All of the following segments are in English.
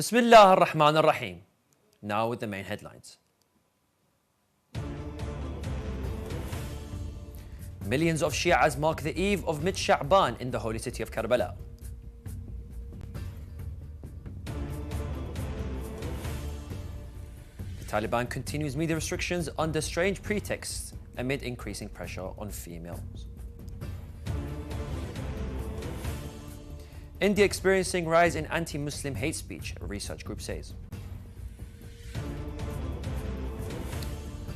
Bismillah ar-Rahman ar-Rahim. Now with the main headlines. Millions of Shias mark the eve of mid-Sha'ban in the holy city of Karbala. The Taliban continues media restrictions under strange pretexts amid increasing pressure on females. India experiencing rise in anti-Muslim hate speech, a research group says.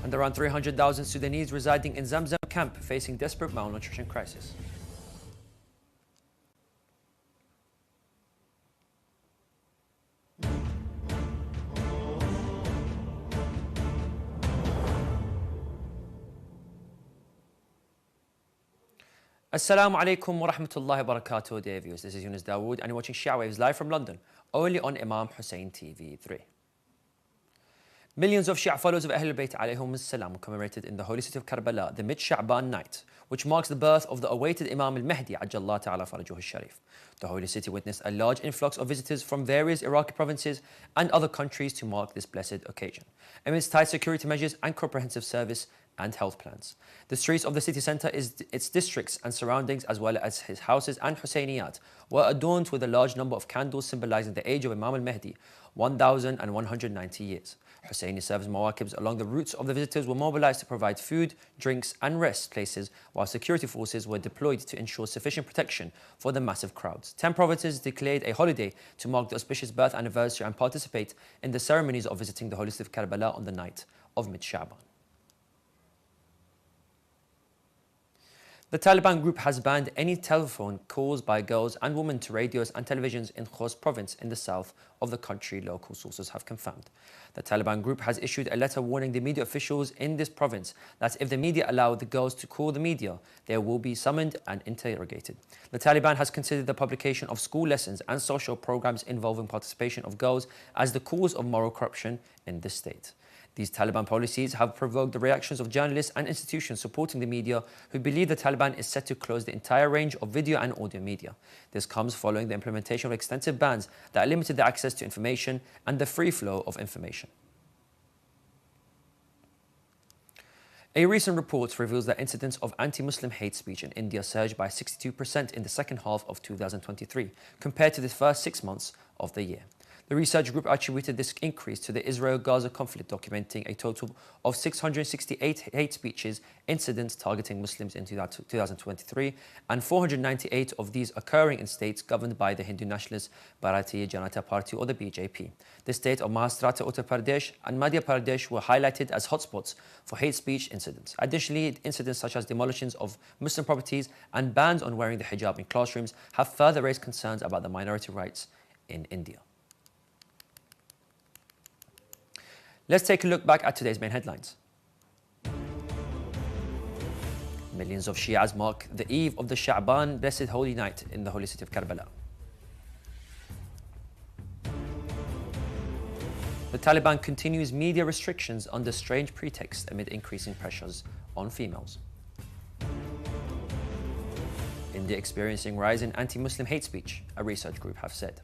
And around 300,000 Sudanese residing in Zamzam camp facing desperate malnutrition crisis. Assalamu alaikum wa rahmatullahi wa barakatuh, dear viewers. This is Yunus Dawood and you're watching Shia Waves live from London, only on Imam Hussein TV 3. Millions of Shia followers of Ahlul Bayt alayhum as-salam commemorated in the holy city of Karbala the mid-Sha'ban night, which marks the birth of the awaited Imam al-Mahdi Ajjallah ta'ala farajuhu al-Sharif. The holy city witnessed a large influx of visitors from various Iraqi provinces and other countries to mark this blessed occasion, amidst tight security measures and comprehensive service and health plans. The streets of the city centre, its districts and surroundings, as well as his houses and Husseyniyat, were adorned with a large number of candles symbolising the age of Imam al-Mahdi, 1,190 years. Husseini service mawakibs along the routes of the visitors were mobilised to provide food, drinks and rest places, while security forces were deployed to ensure sufficient protection for the massive crowds. 10 provinces declared a holiday to mark the auspicious birth anniversary and participate in the ceremonies of visiting the holy city of Karbala on the night of mid-Sha'ban. The Taliban group has banned any telephone calls by girls and women to radios and televisions in Khost province in the south of the country, local sources have confirmed. The Taliban group has issued a letter warning the media officials in this province that if the media allow the girls to call the media, they will be summoned and interrogated. The Taliban has considered the publication of school lessons and social programs involving participation of girls as the cause of moral corruption in the state. These Taliban policies have provoked the reactions of journalists and institutions supporting the media who believe the Taliban is set to close the entire range of video and audio media. This comes following the implementation of extensive bans that limited the access to information and the free flow of information. A recent report reveals that incidents of anti-Muslim hate speech in India surged by 62% in the second half of 2023 compared to the first 6 months of the year. The research group attributed this increase to the Israel-Gaza conflict, documenting a total of 668 hate speeches incidents targeting Muslims in 2023, and 498 of these occurring in states governed by the Hindu nationalist Bharatiya Janata Party or the BJP. The state of Maharashtra, Uttar Pradesh and Madhya Pradesh were highlighted as hotspots for hate speech incidents. Additionally, incidents such as demolitions of Muslim properties and bans on wearing the hijab in classrooms have further raised concerns about the minority rights in India. Let's take a look back at today's main headlines. Millions of Shias mark the eve of the Sha'ban blessed holy night in the holy city of Karbala. The Taliban continues media restrictions under strange pretext amid increasing pressures on females. India experiencing rise in anti-Muslim hate speech, a research group have said.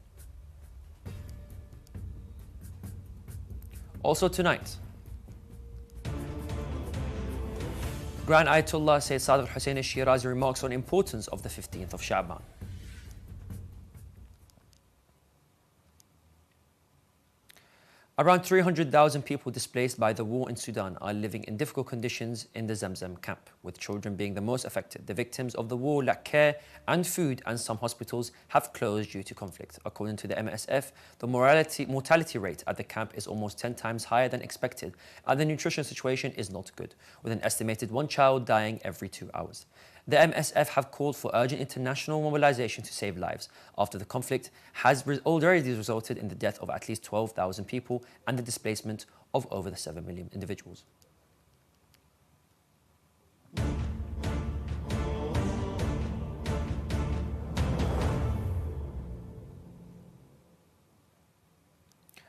Also tonight, Grand Ayatollah Sayyid Sadiq Hussein Shirazi remarks on importance of the 15th of Sha'ban. Around 300,000 people displaced by the war in Sudan are living in difficult conditions in the Zamzam camp, with children being the most affected. The victims of the war lack care and food, and some hospitals have closed due to conflict. According to the MSF, the mortality rate at the camp is almost 10 times higher than expected, and the nutrition situation is not good, with an estimated 1 child dying every 2 hours. The MSF have called for urgent international mobilization to save lives after the conflict has already resulted in the death of at least 12,000 people and the displacement of over 7 million individuals.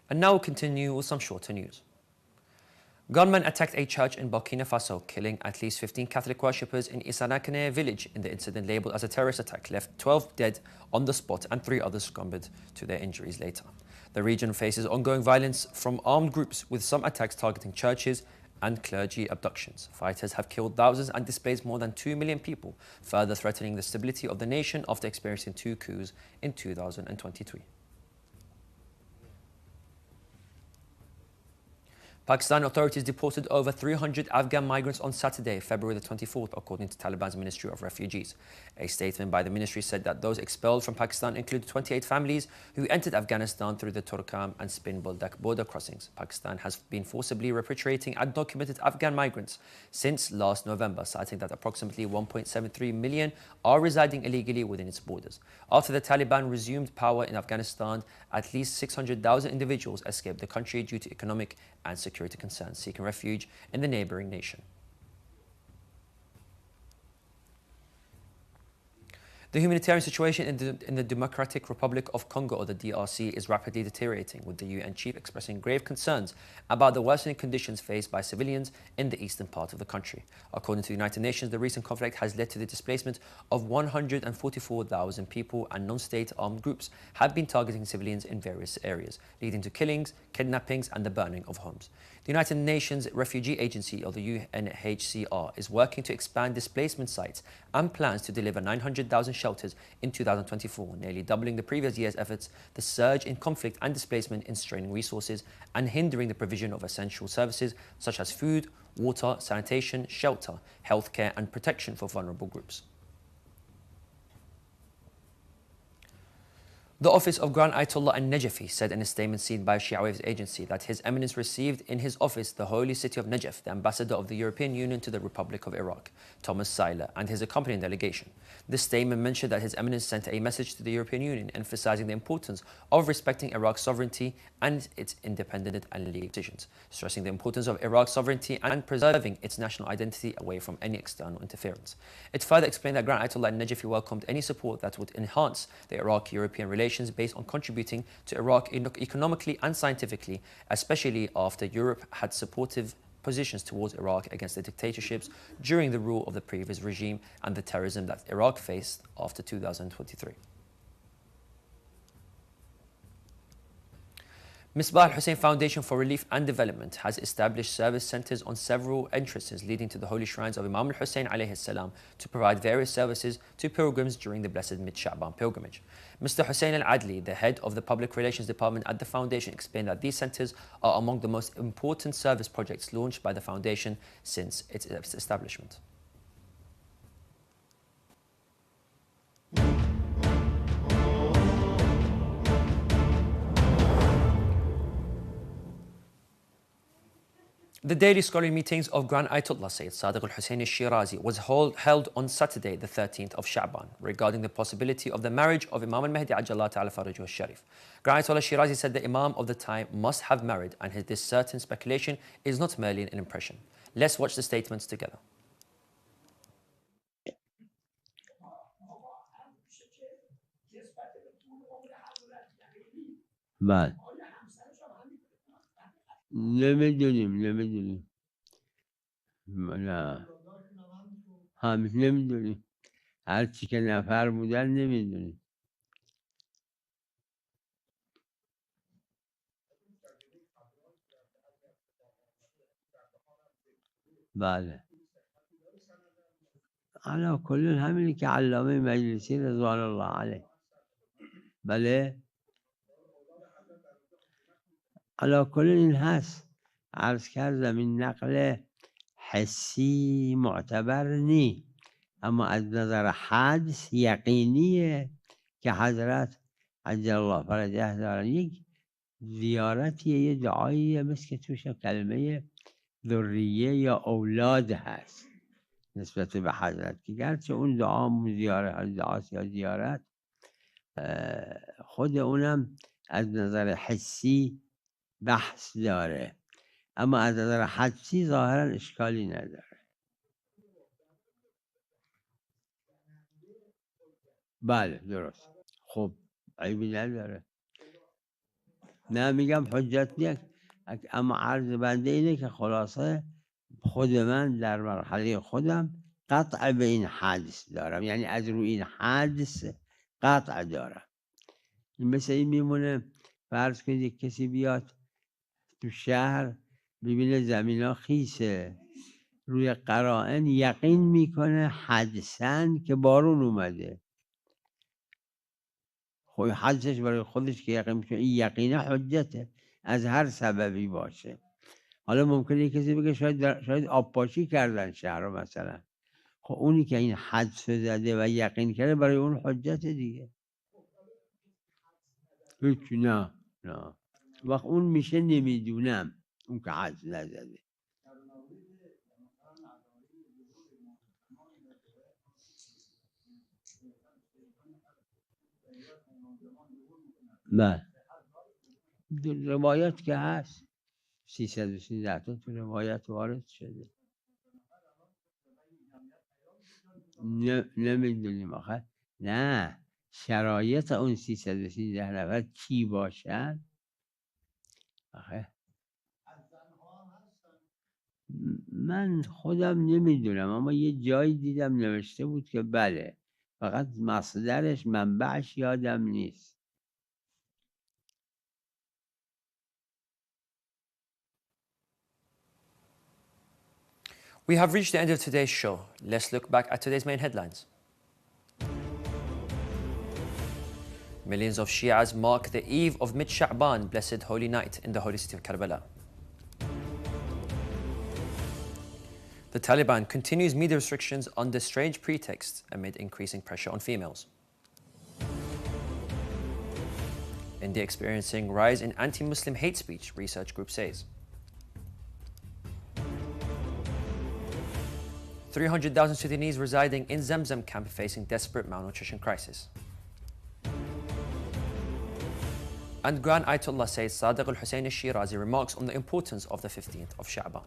And now we'll continue with some shorter news. Gunmen attacked a church in Burkina Faso, killing at least 15 Catholic worshippers in Isanakane village. In the incident labelled as a terrorist attack, left 12 dead on the spot and 3 others succumbed to their injuries later. The region faces ongoing violence from armed groups, with some attacks targeting churches and clergy abductions. Fighters have killed thousands and displaced more than 2 million people, further threatening the stability of the nation after experiencing 2 coups in 2023. Pakistan authorities deported over 300 Afghan migrants on Saturday, February the 24th, according to Taliban's Ministry of Refugees. A statement by the ministry said that those expelled from Pakistan included 28 families who entered Afghanistan through the Turkam and Spin Boldak border crossings. Pakistan has been forcibly repatriating undocumented Afghan migrants since last November, citing that approximately 1.73 million are residing illegally within its borders. After the Taliban resumed power in Afghanistan, at least 600,000 individuals escaped the country due to economic and security concerns, seeking refuge in the neighboring nation. The humanitarian situation in the Democratic Republic of Congo, or the DRC, is rapidly deteriorating, with the UN chief expressing grave concerns about the worsening conditions faced by civilians in the eastern part of the country. According to the United Nations, the recent conflict has led to the displacement of 144,000 people, and non-state armed groups have been targeting civilians in various areas, leading to killings, kidnappings, and the burning of homes. The United Nations Refugee Agency, or the UNHCR, is working to expand displacement sites and plans to deliver 900,000 shelters in 2024, nearly doubling the previous year's efforts. The surge in conflict and displacement is straining resources and hindering the provision of essential services such as food, water, sanitation, shelter, healthcare, and protection for vulnerable groups. The office of Grand Ayatollah al-Najafi said in a statement seen by Shia Waves agency that His Eminence received in his office the holy city of Najaf, the ambassador of the European Union to the Republic of Iraq, Thomas Seiler, and his accompanying delegation. This statement mentioned that His Eminence sent a message to the European Union emphasizing the importance of respecting Iraq's sovereignty and its independent and legal decisions, stressing the importance of Iraq's sovereignty and preserving its national identity away from any external interference. It further explained that Grand Ayatollah al-Najafi welcomed any support that would enhance the Iraq-European relations based on contributing to Iraq economically and scientifically, especially after Europe had supportive positions towards Iraq against the dictatorships during the rule of the previous regime and the terrorism that Iraq faced after 2023. Misbah al-Hussein Foundation for Relief and Development has established service centers on several entrances leading to the holy shrines of Imam Hussein alayhi salam to provide various services to pilgrims during the blessed mid-Sha'ban pilgrimage. Mr. Hussein al-Adli, the head of the Public Relations Department at the foundation, explained that these centers are among the most important service projects launched by the foundation since its establishment. The daily scholarly meetings of Grand Ayatollah Sayyid Sadiq al-Hussein al-Shirazi was held on Saturday, the 13th of Sha'ban, regarding the possibility of the marriage of Imam al-Mahdi Ajjallah Ta'ala Farajuhu al-Sharif. Grand Ayatollah al-Shirazi said the Imam of the time must have married, and this certain speculation is not merely an impression. Let's watch the statements together. بعد نمیدونیم نه همین نمیدونیم هر چی که نفر بودن نمیدونیم بله علا کل همینی که علامه مجلسی رضوان الله علیه بله علا کل این هست عرض کردم این نقل حسی معتبر نی اما از نظر حدس یقینیه که حضرت عجل الله فرجه دارن یک زیارتیه یه دعاییه مثل که توش کلمه ذریه یا اولاد هست نسبت به حضرت که گرچه اون دعاست یا زیارت خود اونم از نظر حسی بحث داره اما از نظر حدسی ظاهرا اشکالی نداره بله درست خب عیبی نداره نه میگم حجت نیست اما عرض بنده اینه که خلاصه خود من در مرحله خودم قطع به این حدس دارم یعنی از روی این حدس قطع دارم مثل این میمونه فرض کنید یک کسی بیاد تو شهر ببینه زمین ها خیسه، روی قرائن یقین میکنه حدسن که بارون اومده. خب حدسش برای خودش که یقین میکنه، این یقینه حجته از هر سببی باشه. حالا ممکنه کسی بگه شاید آب پاشی کردن شهر رو مثلا. خب اونی که این حدس زده و یقین کرده برای اون حجت دیگه. هیچ نه وقت اون میشه نمیدونم، اون که حدس نزده. بله روایت که هست 313 تا تو روایت وارد شده. نمیدونیم آخه. نه شرایط اون 313 نفر کی باشن آخه من خودم نمیدونم، اما یه جایی دیدم نوشته بود که بله، فقط مصدرش منبعش یادم نیست. We have reached the end of today's show. Let's look back at today's main headlines. Millions of Shias mark the eve of mid-Sha'ban, blessed holy night in the holy city of Karbala. The Taliban continues media restrictions under strange pretext amid increasing pressure on females. India experiencing rise in anti-Muslim hate speech, research group says. 300,000 Sudanese residing in Zamzam camp facing desperate malnutrition crisis. And Grand Ayatollah Sayyid Sadiq al-Hussein al-Shirazi remarks on the importance of the 15th of Sha'ban.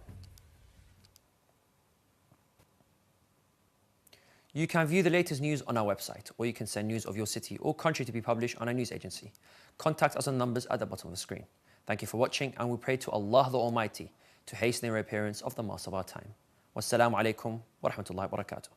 You can view the latest news on our website, or you can send news of your city or country to be published on our news agency. Contact us on numbers at the bottom of the screen. Thank you for watching, and we pray to Allah the Almighty to hasten the reappearance of the Master of our time. Wassalamu alaikum wa rahmatullahi wa barakatuh.